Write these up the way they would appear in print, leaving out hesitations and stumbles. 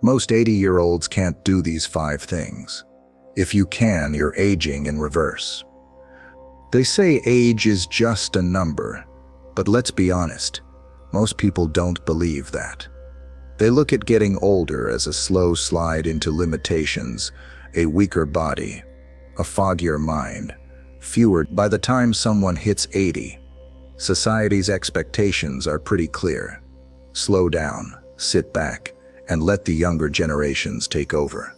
Most 80-year-olds can't do these 5 things. If you can, you're aging in reverse. They say age is just a number, but let's be honest, most people don't believe that. They look at getting older as a slow slide into limitations, a weaker body, a foggier mind, fewer. By the time someone hits 80, society's expectations are pretty clear. Slow down, sit back, and let the younger generations take over.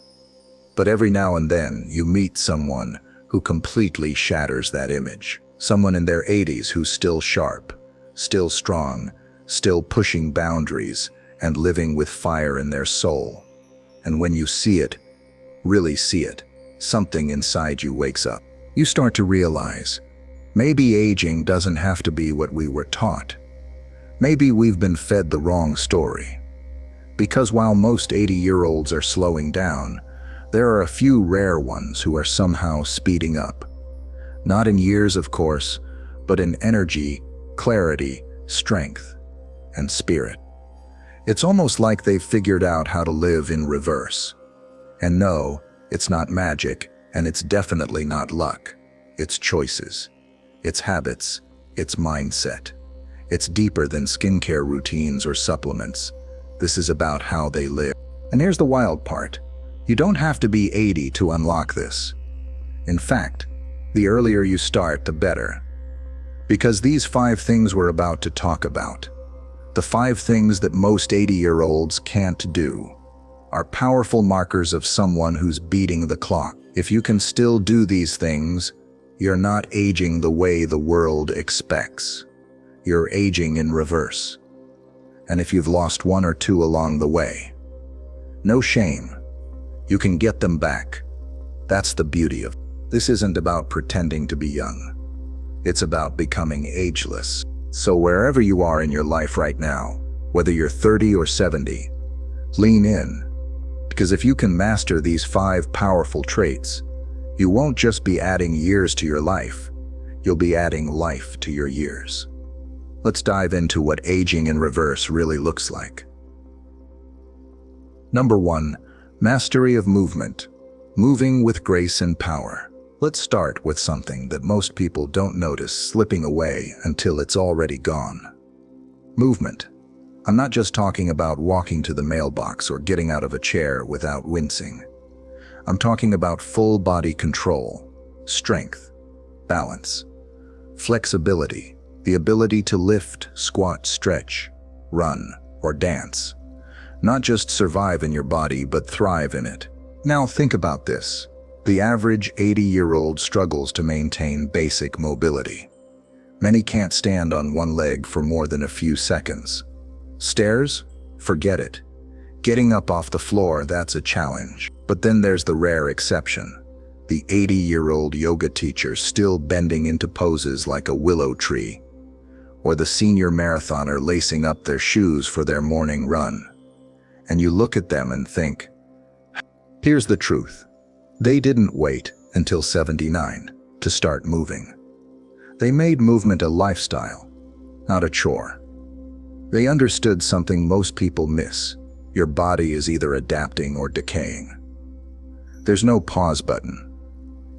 But every now and then, you meet someone who completely shatters that image. Someone in their 80s who's still sharp, still strong, still pushing boundaries, and living with fire in their soul. And when you see it, really see it, something inside you wakes up. You start to realize, maybe aging doesn't have to be what we were taught. Maybe we've been fed the wrong story. Because while most 80-year-olds are slowing down, there are a few rare ones who are somehow speeding up. Not in years, of course, but in energy, clarity, strength, and spirit. It's almost like they've figured out how to live in reverse. And no, it's not magic, and it's definitely not luck. It's choices. It's habits. It's mindset. It's deeper than skincare routines or supplements. This is about how they live. And here's the wild part. You don't have to be 80 to unlock this. In fact, the earlier you start, the better. Because these 5 things we're about to talk about, the 5 things that most 80-year-olds can't do, are powerful markers of someone who's beating the clock. If you can still do these things, you're not aging the way the world expects. You're aging in reverse. And if you've lost 1 or 2 along the way, no shame. You can get them back. That's the beauty of it. This isn't about pretending to be young. It's about becoming ageless. So wherever you are in your life right now, whether you're 30 or 70, lean in. Because if you can master these 5 powerful traits, you won't just be adding years to your life, you'll be adding life to your years. Let's dive into what aging in reverse really looks like. Number 1, mastery of movement. Moving with grace and power. Let's start with something that most people don't notice slipping away until it's already gone. Movement. I'm not just talking about walking to the mailbox or getting out of a chair without wincing. I'm talking about full body control, strength, balance, flexibility, the ability to lift, squat, stretch, run, or dance. Not just survive in your body, but thrive in it. Now think about this. The average 80-year-old struggles to maintain basic mobility. Many can't stand on one leg for more than a few seconds. Stairs? Forget it. Getting up off the floor, that's a challenge. But then there's the rare exception. The 80-year-old yoga teacher still bending into poses like a willow tree. Or the senior marathoner lacing up their shoes for their morning run. And you look at them and think, here's the truth. They didn't wait until 79 to start moving. They made movement a lifestyle, not a chore. They understood something most people miss. Your body is either adapting or decaying. There's no pause button.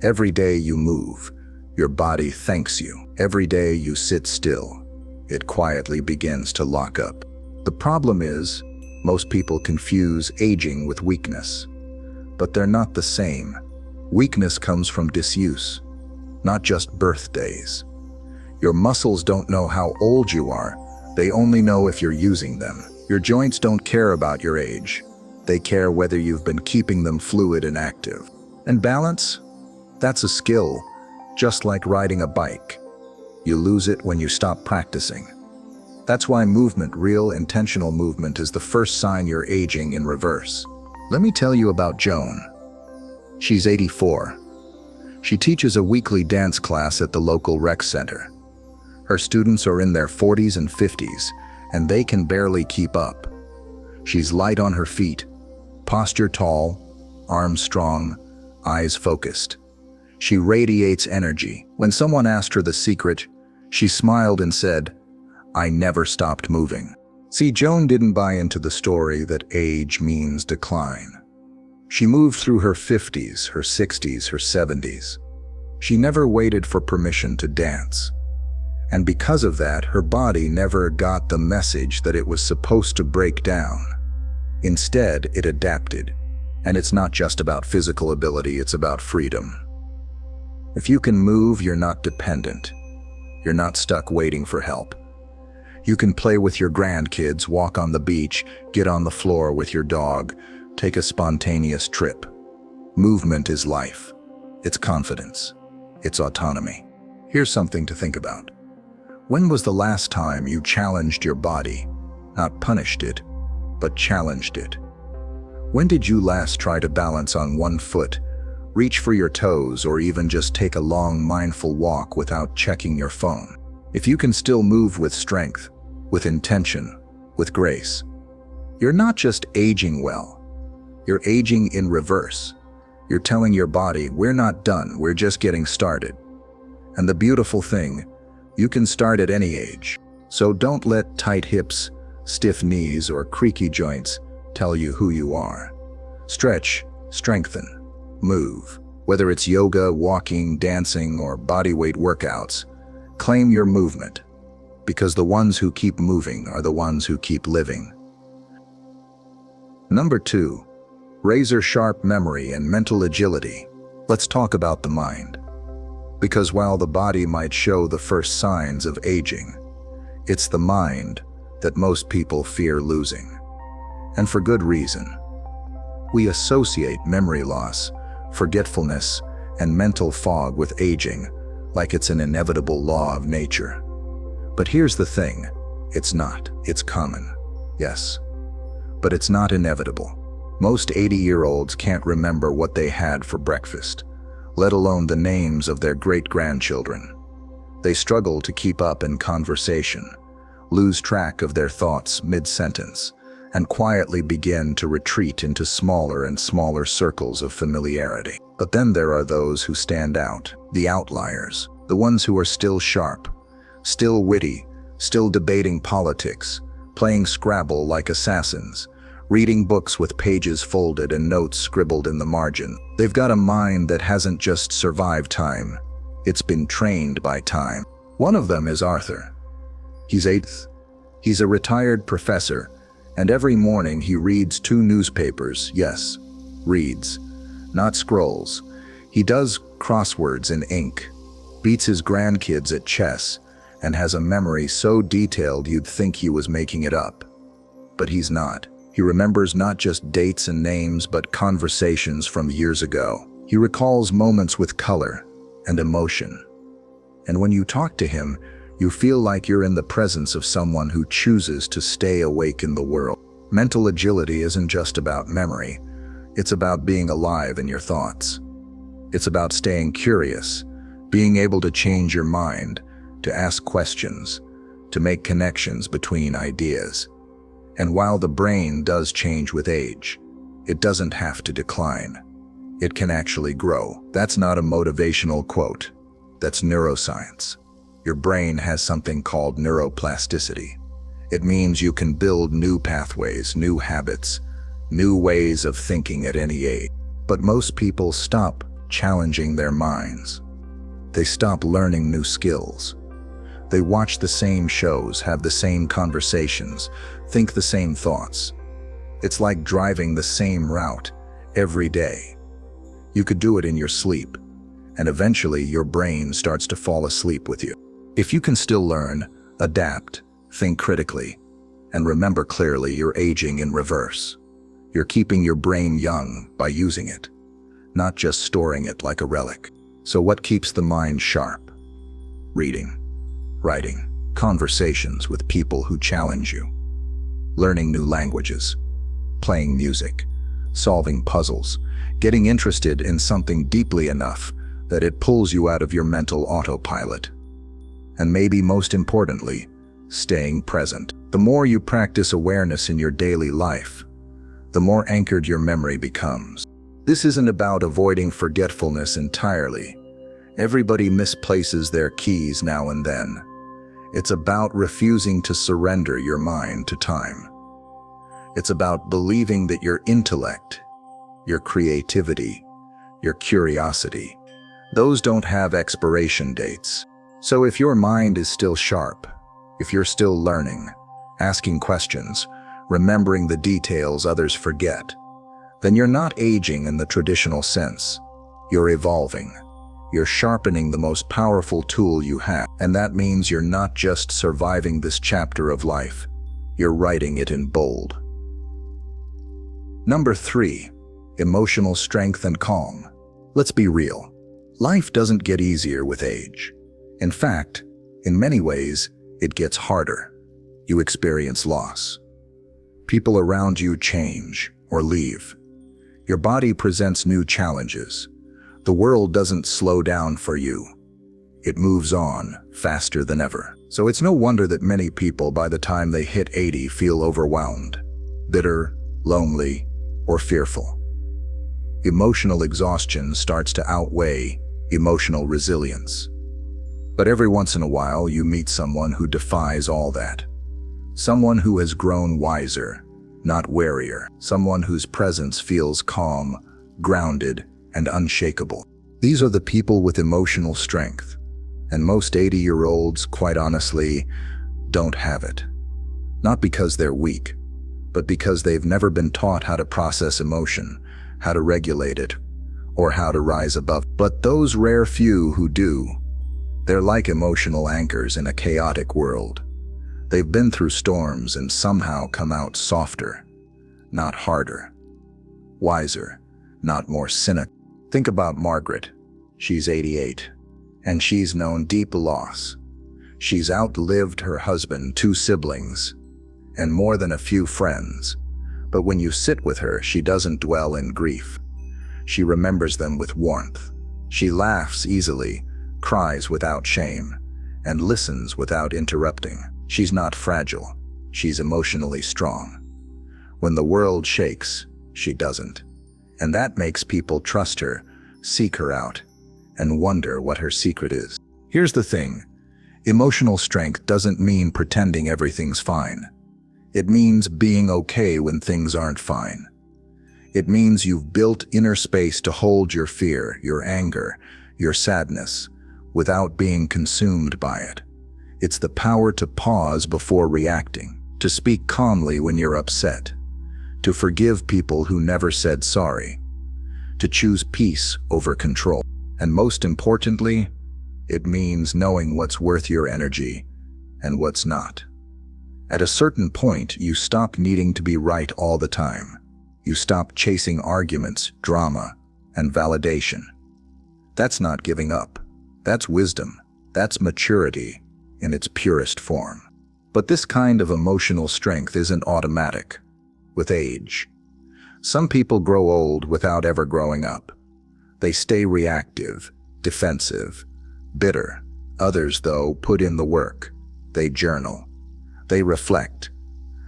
Every day you move, your body thanks you. Every day you sit still, it quietly begins to lock up. The problem is, most people confuse aging with weakness. But they're not the same. Weakness comes from disuse, not just birthdays. Your muscles don't know how old you are, they only know if you're using them. Your joints don't care about your age. They care whether you've been keeping them fluid and active. And balance? That's a skill, just like riding a bike. You lose it when you stop practicing. That's why movement, real intentional movement, is the first sign you're aging in reverse. Let me tell you about Joan. She's 84. She teaches a weekly dance class at the local rec center. Her students are in their 40s and 50s, and they can barely keep up. She's light on her feet, posture tall, arms strong, eyes focused. She radiates energy. When someone asked her the secret, she smiled and said, "I never stopped moving." See, Joan didn't buy into the story that age means decline. She moved through her 50s, her 60s, her 70s. She never waited for permission to dance. And because of that, her body never got the message that it was supposed to break down. Instead, it adapted. And it's not just about physical ability, it's about freedom. If you can move, you're not dependent. You're not stuck waiting for help. You can play with your grandkids, walk on the beach, get on the floor with your dog, take a spontaneous trip. Movement is life. It's confidence. It's autonomy. Here's something to think about. When was the last time you challenged your body? Not punished it, but challenged it. When did you last try to balance on one foot, reach for your toes, or even just take a long, mindful walk without checking your phone? If you can still move with strength, with intention, with grace, you're not just aging well. You're aging in reverse. You're telling your body, we're not done, we're just getting started. And the beautiful thing, you can start at any age. So don't let tight hips, stiff knees, or creaky joints tell you who you are. Stretch, strengthen, move. Whether it's yoga, walking, dancing, or bodyweight workouts, claim your movement, because the ones who keep moving are the ones who keep living. Number 2, razor-sharp memory and mental agility. Let's talk about the mind. Because while the body might show the first signs of aging, it's the mind that most people fear losing. And for good reason. We associate memory loss, forgetfulness, and mental fog with aging, like it's an inevitable law of nature. But here's the thing, it's not. It's common, yes, but it's not inevitable. Most 80-year-olds can't remember what they had for breakfast, let alone the names of their great-grandchildren. They struggle to keep up in conversation, lose track of their thoughts mid-sentence, and quietly begin to retreat into smaller and smaller circles of familiarity. But then there are those who stand out, the outliers, the ones who are still sharp, still witty, still debating politics, playing Scrabble like assassins, reading books with pages folded and notes scribbled in the margin. They've got a mind that hasn't just survived time, it's been trained by time. One of them is Arthur. He's 8th. He's a retired professor, and every morning he reads 2 newspapers. Yes, reads, not scrolls. He does crosswords in ink, beats his grandkids at chess, and has a memory so detailed you'd think he was making it up. But he's not. He remembers not just dates and names, but conversations from years ago. He recalls moments with color and emotion. And when you talk to him, you feel like you're in the presence of someone who chooses to stay awake in the world. Mental agility isn't just about memory. It's about being alive in your thoughts. It's about staying curious, being able to change your mind, to ask questions, to make connections between ideas. And while the brain does change with age, it doesn't have to decline. It can actually grow. That's not a motivational quote. That's neuroscience. Your brain has something called neuroplasticity. It means you can build new pathways, new habits, new ways of thinking at any age. But most people stop challenging their minds. They stop learning new skills. They watch the same shows, have the same conversations, think the same thoughts. It's like driving the same route every day. You could do it in your sleep, and eventually your brain starts to fall asleep with you. If you can still learn, adapt, think critically, and remember clearly, you're aging in reverse. You're keeping your brain young by using it, not just storing it like a relic. So what keeps the mind sharp? Reading, writing, conversations with people who challenge you, learning new languages, playing music, solving puzzles, getting interested in something deeply enough that it pulls you out of your mental autopilot. And maybe most importantly, staying present. The more you practice awareness in your daily life, the more anchored your memory becomes. This isn't about avoiding forgetfulness entirely. Everybody misplaces their keys now and then. It's about refusing to surrender your mind to time. It's about believing that your intellect, your creativity, your curiosity, those don't have expiration dates. So if your mind is still sharp, if you're still learning, asking questions, remembering the details others forget, then you're not aging in the traditional sense. You're evolving. You're sharpening the most powerful tool you have. And that means you're not just surviving this chapter of life. You're writing it in bold. Number 3, emotional strength and calm. Let's be real. Life doesn't get easier with age. In fact, in many ways, it gets harder. You experience loss. People around you change or leave. Your body presents new challenges. The world doesn't slow down for you. It moves on faster than ever. So it's no wonder that many people, by the time they hit 80, feel overwhelmed, bitter, lonely, or fearful. Emotional exhaustion starts to outweigh emotional resilience. But every once in a while, you meet someone who defies all that. Someone who has grown wiser, not warier. Someone whose presence feels calm, grounded, and unshakable. These are the people with emotional strength. And most 80-year-olds, quite honestly, don't have it. Not because they're weak, but because they've never been taught how to process emotion, how to regulate it, or how to rise above. But those rare few who do, they're like emotional anchors in a chaotic world. They've been through storms and somehow come out softer, not harder, wiser, not more cynical. Think about Margaret. She's 88, and she's known deep loss. She's outlived her husband, 2 siblings, and more than a few friends. But when you sit with her, she doesn't dwell in grief. She remembers them with warmth. She laughs easily, cries without shame, and listens without interrupting. She's not fragile. She's emotionally strong. When the world shakes, she doesn't. And that makes people trust her, seek her out, and wonder what her secret is. Here's the thing. Emotional strength doesn't mean pretending everything's fine. It means being okay when things aren't fine. It means you've built inner space to hold your fear, your anger, your sadness, without being consumed by it. It's the power to pause before reacting, to speak calmly when you're upset, to forgive people who never said sorry, to choose peace over control. And most importantly, it means knowing what's worth your energy and what's not. At a certain point, you stop needing to be right all the time. You stop chasing arguments, drama, and validation. That's not giving up. That's wisdom. That's maturity in its purest form. But this kind of emotional strength isn't automatic. With age, some people grow old without ever growing up. They stay reactive, defensive, bitter. Others, though, put in the work. They journal. They reflect.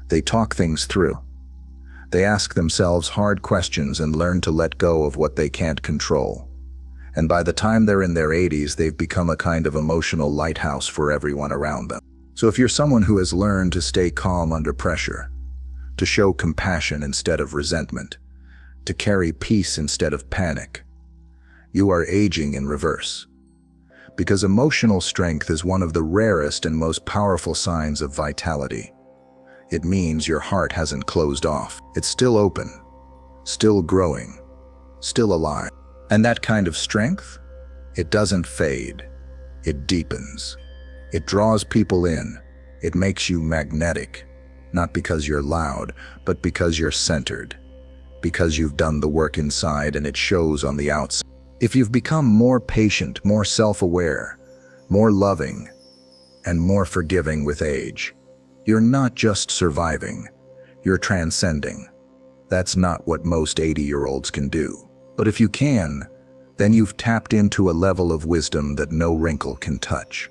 They talk things through. They ask themselves hard questions and learn to let go of what they can't control. And by the time they're in their 80s, they've become a kind of emotional lighthouse for everyone around them. So if you're someone who has learned to stay calm under pressure, to show compassion instead of resentment, to carry peace instead of panic, you are aging in reverse. Because emotional strength is one of the rarest and most powerful signs of vitality. It means your heart hasn't closed off. It's still open, still growing, still alive. And that kind of strength, it doesn't fade. It deepens. It draws people in. It makes you magnetic, not because you're loud, but because you're centered, because you've done the work inside and it shows on the outside. If you've become more patient, more self-aware, more loving, and more forgiving with age, you're not just surviving, you're transcending. That's not what most 80-year-olds can do. But if you can, then you've tapped into a level of wisdom that no wrinkle can touch.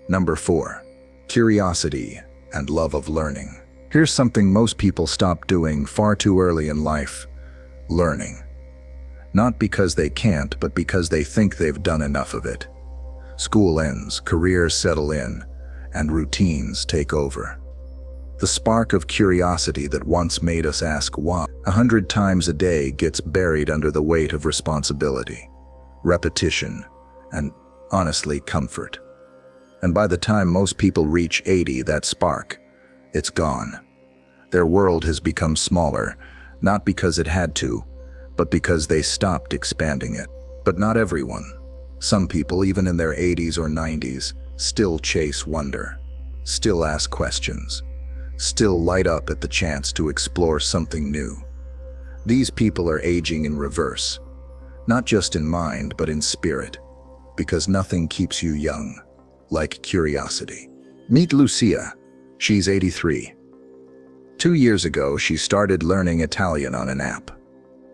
Number 4, curiosity and love of learning. Here's something most people stop doing far too early in life: learning. Not because they can't, but because they think they've done enough of it. School ends, careers settle in, and routines take over. The spark of curiosity that once made us ask why 100 times a day gets buried under the weight of responsibility, repetition, and, honestly, comfort. And by the time most people reach 80, that spark, it's gone. Their world has become smaller, not because it had to, but because they stopped expanding it. But not everyone. Some people, even in their 80s or 90s, still chase wonder, still ask questions, still light up at the chance to explore something new. These people are aging in reverse, not just in mind, but in spirit, because nothing keeps you young like curiosity. Meet Lucia. She's 83. 2 years ago, she started learning Italian on an app.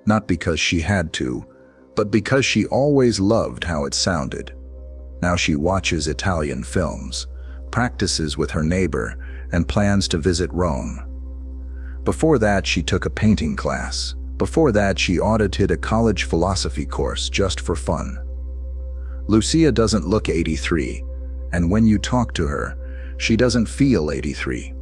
Not because she had to, but because she always loved how it sounded. Now she watches Italian films, practices with her neighbor, and plans to visit Rome. Before that, she took a painting class. Before that, she audited a college philosophy course just for fun. Lucia doesn't look 83, and when you talk to her, she doesn't feel 83.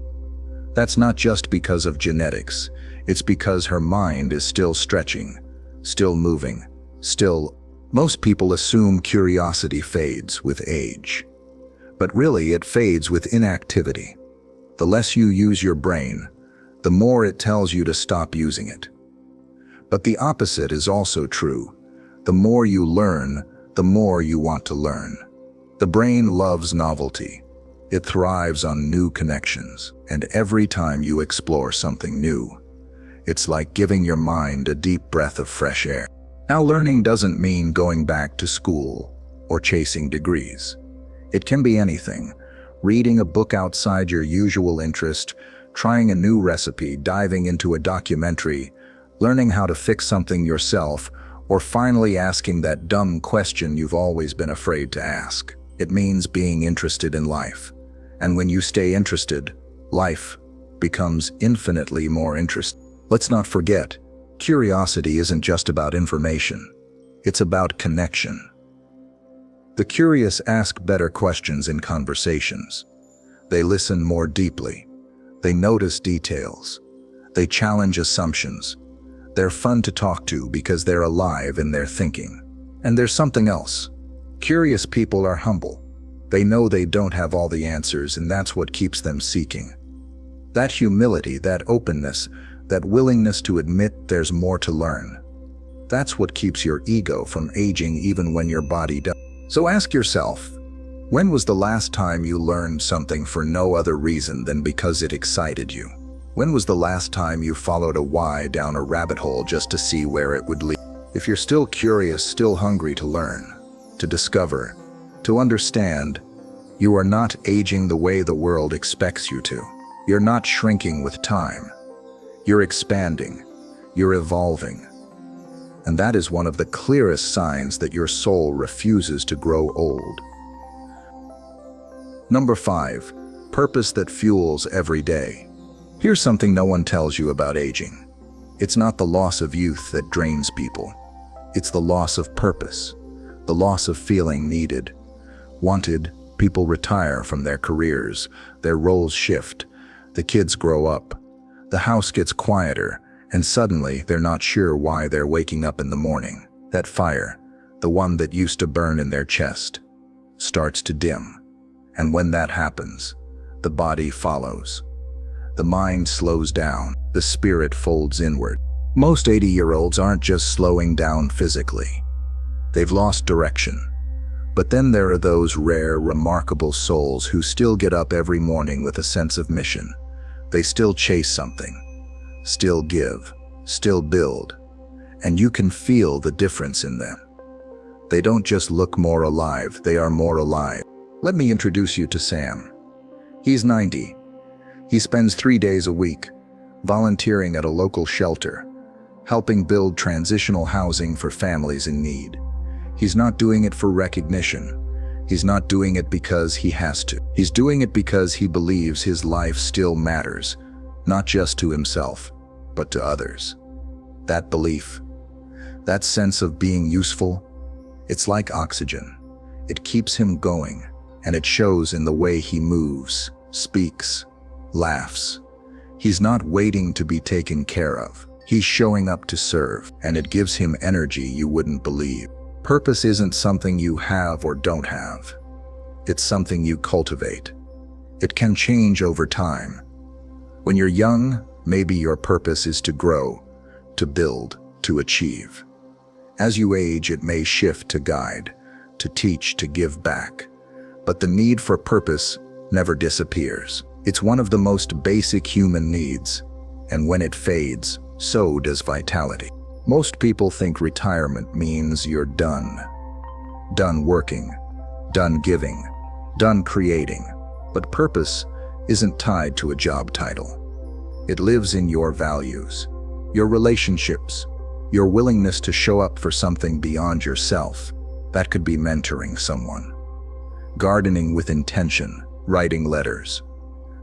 That's not just because of genetics. It's because her mind is still stretching, still moving, still. Most people assume curiosity fades with age. But really, it fades with inactivity. The less you use your brain, the more it tells you to stop using it. But the opposite is also true. The more you learn, the more you want to learn. The brain loves novelty. It thrives on new connections, and every time you explore something new, it's like giving your mind a deep breath of fresh air. Now, learning doesn't mean going back to school or chasing degrees. It can be anything: reading a book outside your usual interest, trying a new recipe, diving into a documentary, learning how to fix something yourself, or finally asking that dumb question you've always been afraid to ask. It means being interested in life. And when you stay interested, life becomes infinitely more interesting. Let's not forget, curiosity isn't just about information. It's about connection. The curious ask better questions in conversations. They listen more deeply. They notice details. They challenge assumptions. They're fun to talk to because they're alive in their thinking. And there's something else. Curious people are humble. They know they don't have all the answers, and that's what keeps them seeking. That humility, that openness, that willingness to admit there's more to learn. That's what keeps your ego from aging even when your body does. So ask yourself, when was the last time you learned something for no other reason than because it excited you? When was the last time you followed a why down a rabbit hole just to see where it would lead? If you're still curious, still hungry to learn, to discover, to understand, you are not aging the way the world expects you to. You're not shrinking with time. You're expanding. You're evolving. And that is one of the clearest signs that your soul refuses to grow old. Number 5, purpose that fuels every day. Here's something no one tells you about aging. It's not the loss of youth that drains people. It's the loss of purpose, the loss of feeling needed, wanted. People retire from their careers, their roles shift, the kids grow up, the house gets quieter, and suddenly they're not sure why they're waking up in the morning. That fire, the one that used to burn in their chest, starts to dim. And when that happens, the body follows. The mind slows down, the spirit folds inward. Most 80-year-olds aren't just slowing down physically. They've lost direction. But then there are those rare, remarkable souls who still get up every morning with a sense of mission. They still chase something, still give, still build, and you can feel the difference in them. They don't just look more alive, they are more alive. Let me introduce you to Sam. He's 90. He spends 3 days a week volunteering at a local shelter, helping build transitional housing for families in need. He's not doing it for recognition. He's not doing it because he has to. He's doing it because he believes his life still matters, not just to himself, but to others. That belief, that sense of being useful, it's like oxygen. It keeps him going, and it shows in the way he moves, speaks, laughs. He's not waiting to be taken care of. He's showing up to serve, and it gives him energy you wouldn't believe. Purpose isn't something you have or don't have. It's something you cultivate. It can change over time. When you're young, maybe your purpose is to grow, to build, to achieve. As you age, it may shift to guide, to teach, to give back. But the need for purpose never disappears. It's one of the most basic human needs, and when it fades, so does vitality. Most people think retirement means you're done. Done working, done giving, done creating. But purpose isn't tied to a job title. It lives in your values, your relationships, your willingness to show up for something beyond yourself. That could be mentoring someone, gardening with intention, writing letters,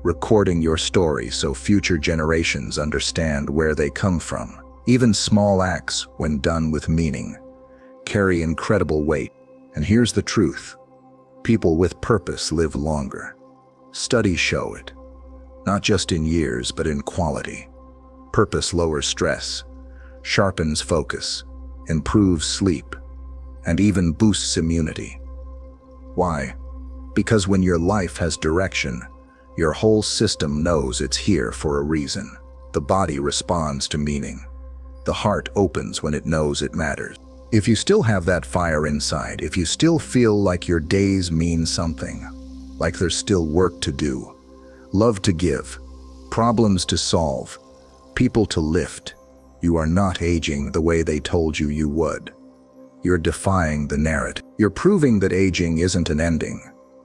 recording your story so future generations understand where they come from. Even small acts, when done with meaning, carry incredible weight. And here's the truth: people with purpose live longer. Studies show it, not just in years, but in quality. Purpose lowers stress, sharpens focus, improves sleep, and even boosts immunity. Why? Because when your life has direction, your whole system knows it's here for a reason. The body responds to meaning. The heart opens when it knows it matters. If you still have that fire inside, if you still feel like your days mean something, like there's still work to do, love to give, problems to solve, people to lift, you are not aging the way they told you you would. You're defying the narrative. You're proving that aging isn't an ending.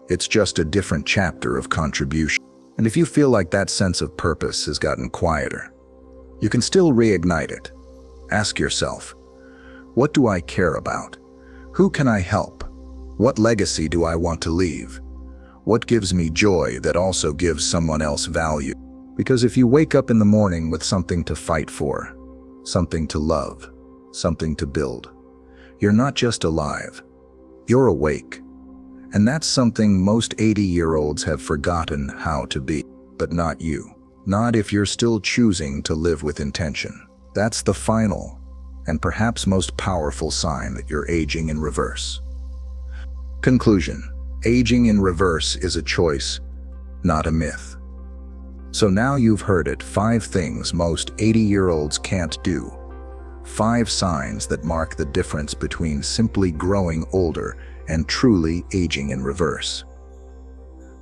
It's just a different chapter of contribution. And if you feel like that sense of purpose has gotten quieter, you can still reignite it. Ask yourself, what do I care about? Who can I help? What legacy do I want to leave? What gives me joy that also gives someone else value? Because if you wake up in the morning with something to fight for, something to love, something to build, you're not just alive, you're awake. And that's something most 80-year-olds have forgotten how to be. But not you. Not if you're still choosing to live with intention. That's the final and perhaps most powerful sign that you're aging in reverse. Conclusion: aging in reverse is a choice, not a myth. So now you've heard it: 5 things most 80-year-olds can't do. 5 signs that mark the difference between simply growing older and truly aging in reverse.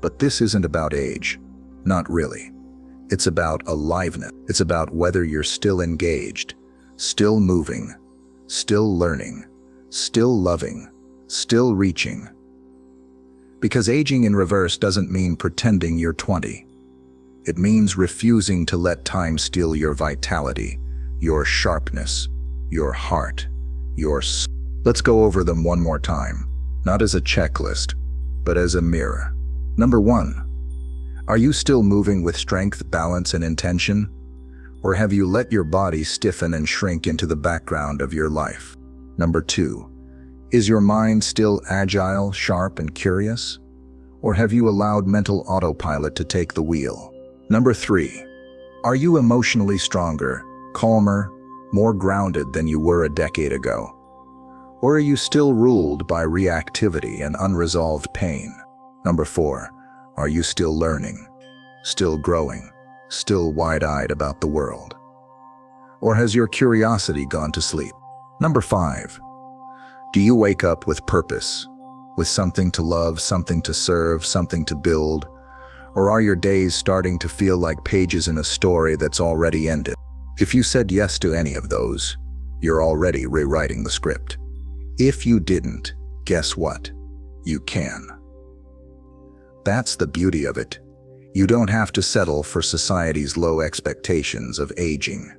But this isn't about age. Not really. It's about aliveness. It's about whether you're still engaged, still moving, still learning, still loving, still reaching. Because aging in reverse doesn't mean pretending you're 20. It means refusing to let time steal your vitality, your sharpness, your heart, your soul. Let's go over them one more time. Not as a checklist, but as a mirror. Number 1. Are you still moving with strength, balance, and intention? Or have you let your body stiffen and shrink into the background of your life? Number 2. Is your mind still agile, sharp, and curious? Or have you allowed mental autopilot to take the wheel? Number 3. Are you emotionally stronger, calmer, more grounded than you were a decade ago? Or are you still ruled by reactivity and unresolved pain? Number 4. Are you still learning, still growing, still wide-eyed about the world? Or has your curiosity gone to sleep? Number 5. Do you wake up with purpose, with something to love, something to serve, something to build? Or are your days starting to feel like pages in a story that's already ended? If you said yes to any of those, you're already rewriting the script. If you didn't, guess what? You can. That's the beauty of it. You don't have to settle for society's low expectations of aging.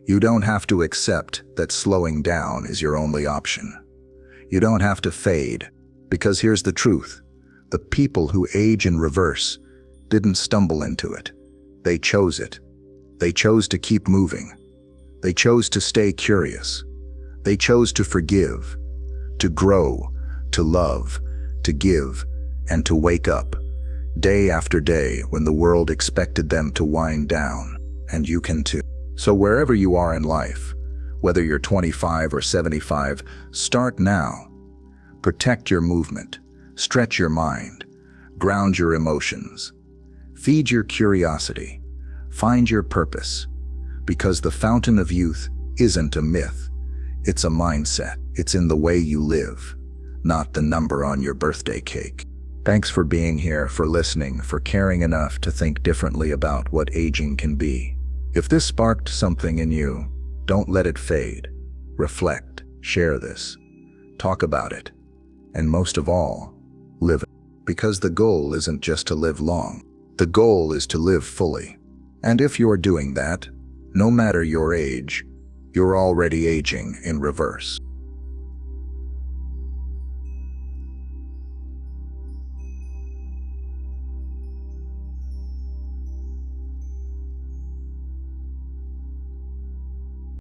You don't have to accept that slowing down is your only option. You don't have to fade, because here's the truth. The people who age in reverse didn't stumble into it. They chose it. They chose to keep moving. They chose to stay curious. They chose to forgive, to grow, to love, to give, and to wake up, day after day when the world expected them to wind down. And you can too. So wherever you are in life, whether you're 25 or 75, start now. Protect your movement, stretch your mind, ground your emotions, feed your curiosity, find your purpose, because the fountain of youth isn't a myth, it's a mindset. It's in the way you live, not the number on your birthday cake. Thanks for being here, for listening, for caring enough to think differently about what aging can be. If this sparked something in you, don't let it fade. Reflect, share this, talk about it, and most of all, live it. Because the goal isn't just to live long, the goal is to live fully. And if you're doing that, no matter your age, you're already aging in reverse.